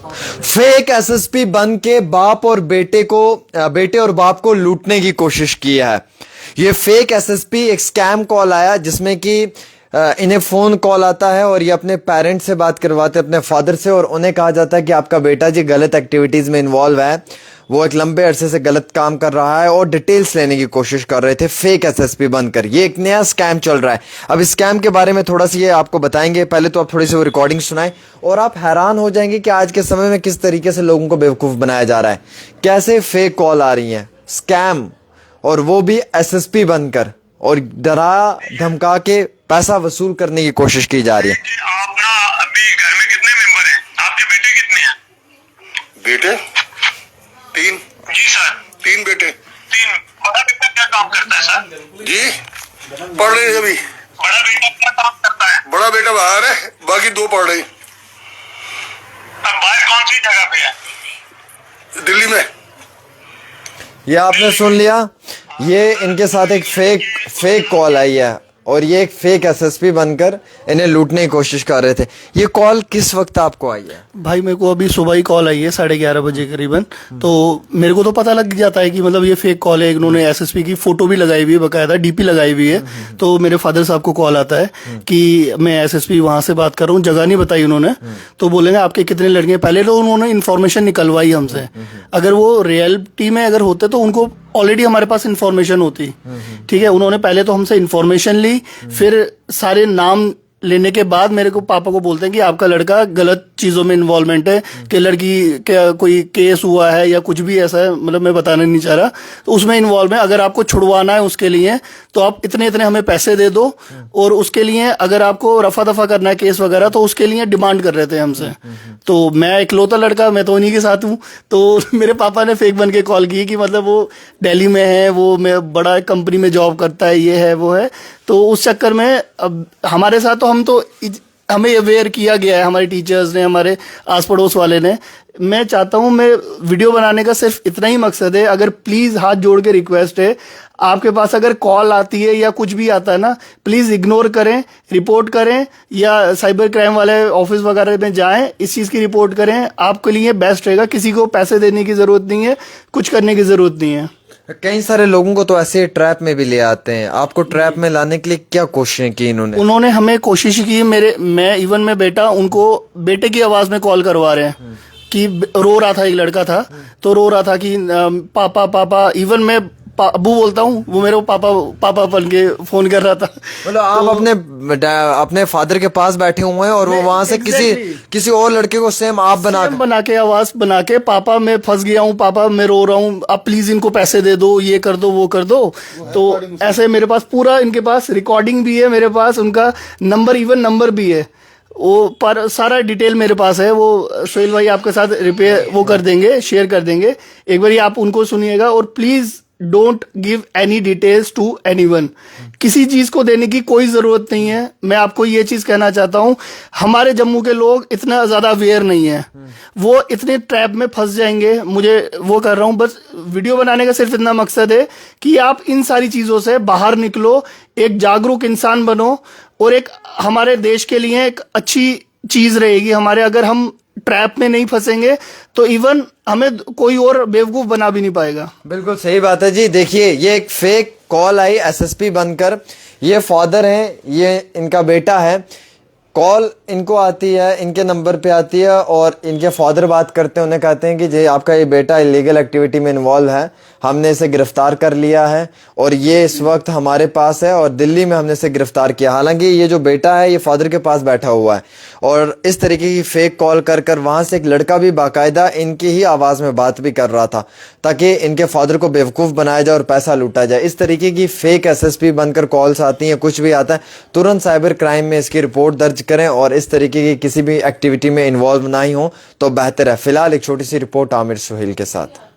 Fake SSP बन के बेटे और बाप को लूटने की कोशिश की है। ये फेक एसएसपी एक स्कैम कॉल आया जिसमें कि इन्हें फोन कॉल आता है और ये अपने पेरेंट्स से बात करवाते हैं, अपने फादर से, और उन्हें कहा जाता है कि आपका बेटा जी गलत एक्टिविटीज में इन्वॉल्व है, वो एक लंबे अरसे से गलत काम कर रहा है, और डिटेल्स लेने की कोशिश कर रहे थे फेक एसएसपी बनकर। ये एक नया स्कैम चल रहा है। अब इस स्कैम के बारे में थोड़ा सा ये आपको बताएंगे। पहले तो आप थोड़ी सी वो रिकॉर्डिंग सुनाएं और आप हैरान हो जाएंगे कि आज के समय में किस तरीके से लोगों को बेवकूफ बनाया जा रहा है, कैसे फेक कॉल आ रही है, स्कैम, और वो भी एसएसपी बनकर, और डरा धमका के पैसा वसूल करने की कोशिश की जा रही है। आप ना अभी घर में कितने मेंबर हैं? आपके बेटे कितने हैं? बेटे 3। जी सर। 3 बेटे। 3। बड़ा बेटा क्या काम करता है सर? जी पढ़ रहे हैं अभी। बड़ा बेटा क्या काम करता है? बड़ा बेटा बाहर है, बाकी 2 पढ़ रहे हैं। अब बाहर कौन सी जगह पे है? दिल्ली में। ये आपने सुन लिया, ये इनके साथ एक फेक कॉल आई है और ये एक फेक एसएसपी बनकर इन्हें लूटने की कोशिश कर रहे थे। ये कॉल किस वक्त आपको आई है? भाई मेरे को अभी सुबह ही कॉल आई है 11:30 बजे करीबन। तो मेरे को तो पता लग जाता है कि मतलब ये फेक कॉल है। इन्होंने एसएसपी की फोटो भी लगाई हुई है, बकायदा डीपी लगाई हुई है। तो मेरे फादर साहब को कॉल आता है कि मैं एसएसपी वहां से बात कर रहा हूँ। जगह नहीं बताई उन्होंने, तो बोलेंगे आपके कितने लड़के। पहले तो उन्होंने इन्फॉर्मेशन निकलवाई हमसे। अगर वो रियलिटी में अगर होते तो उनको ऑलरेडी हमारे पास इन्फॉर्मेशन होती। ठीक है, उन्होंने पहले तो हमसे इन्फॉर्मेशन ली, फिर सारे नाम लेने के बाद मेरे को पापा को बोलते हैं कि आपका लड़का गलत चीजों में इन्वॉल्वमेंट है, कि लड़की क्या कोई केस हुआ है या कुछ भी ऐसा है, मतलब मैं बताना नहीं चाह रहा, तो उसमें इन्वॉल्व है। अगर आपको छुड़वाना है उसके लिए तो आप इतने इतने हमें पैसे दे दो, और उसके लिए अगर आपको रफा दफा करना है केस वगैरह तो उसके लिए डिमांड कर रहे थे हमसे। तो मैं इकलौता लड़का, मैं तो उन्हीं के साथ हूँ। तो मेरे पापा ने फेक बन के कॉल की कि मतलब वो दिल्ली में है, वो मैं बड़ा कंपनी में जॉब करता है, ये है वो है। तो उस चक्कर में अब हमारे साथ हमें अवेयर किया गया है, हमारे टीचर्स ने, हमारे आस पड़ोस वाले ने। मैं चाहता हूं, मैं वीडियो बनाने का सिर्फ इतना ही मकसद है, अगर प्लीज हाथ जोड़ के रिक्वेस्ट है, आपके पास अगर कॉल आती है या कुछ भी आता है ना, प्लीज इग्नोर करें, रिपोर्ट करें, या साइबर क्राइम वाले ऑफिस वगैरह में जाएं, इस चीज की रिपोर्ट करें। आपके लिए बेस्ट रहेगा। किसी को पैसे देने की जरूरत नहीं है, कुछ करने की जरूरत नहीं है। कई सारे लोगों को तो ऐसे ट्रैप में भी ले आते हैं। आपको ट्रैप में लाने के लिए क्या कोशिशें की उन्होंने हमें कोशिश की। मैं बेटा, उनको बेटे की आवाज में कॉल करवा रहे हैं कि रो रहा था, एक लड़का था तो रो रहा था कि पापा पापा। इवन मैं अब्बू बोलता हूँ, वो मेरे को पापा बन के फोन कर रहा था। मतलब आप अपने फादर के पास बैठे हुए हैं और वो वहां से किसी और लड़के को सेम आप बना के आवाज बना के, पापा मैं फंस गया हूँ, पापा मैं रो रहा हूँ, आप प्लीज इनको पैसे दे दो, ये कर दो, वो कर दो। तो ऐसे मेरे पास पूरा, इनके पास रिकॉर्डिंग भी है, मेरे पास उनका नंबर, इवन नंबर भी है वो, पर सारा डिटेल मेरे पास है। वो सोहेल भाई आपके साथ वो कर देंगे, शेयर कर देंगे। एक बार आप उनको सुनिएगा, और please don't give any details to anyone. किसी चीज को देने की कोई जरूरत नहीं है। मैं आपको ये चीज कहना चाहता हूं, हमारे जम्मू के लोग इतना ज्यादा अवेयर नहीं है, वो इतने ट्रैप में फंस जाएंगे। मुझे वो कर रहा हूं, बस वीडियो बनाने का सिर्फ इतना मकसद है कि आप इन सारी चीजों से बाहर निकलो, एक जागरूक इंसान बनो, और एक हमारे देश के लिए एक अच्छी चीज रहेगी हमारे। अगर हम ट्रैप में नहीं फंसेंगे तो इवन हमें कोई और बेवकूफ बना भी नहीं पाएगा। बिल्कुल सही बात है जी। देखिए, ये एक फेक कॉल आई एसएसपी बनकर। ये फादर हैं, ये इनका बेटा है। कॉल इनको आती है, इनके नंबर पे आती है, और इनके फादर बात करते हैं। उन्हें कहते हैं कि जी आपका ये बेटा इलीगल एक्टिविटी में इन्वॉल्व है, हमने इसे गिरफ्तार कर लिया है और ये इस वक्त हमारे पास है और दिल्ली में हमने इसे गिरफ्तार किया। हालांकि ये जो बेटा है ये फादर के पास बैठा हुआ है, और इस तरीके की फेक कॉल कर कर वहां से एक लड़का भी बाकायदा इनकी ही आवाज में बात भी कर रहा था, ताकि इनके फादर को बेवकूफ बनाया जाए और पैसा लूटा जाए। इस तरीके की फेक एसएसपी बनकर कॉल्स आती हैं, कुछ भी आता है, तुरंत साइबर क्राइम में इसकी रिपोर्ट दर्ज करें, और इस तरीके की किसी भी एक्टिविटी में इन्वॉल्व ना ही हो तो बेहतर है। फिलहाल एक छोटी सी रिपोर्ट आमिर सुहेल के साथ।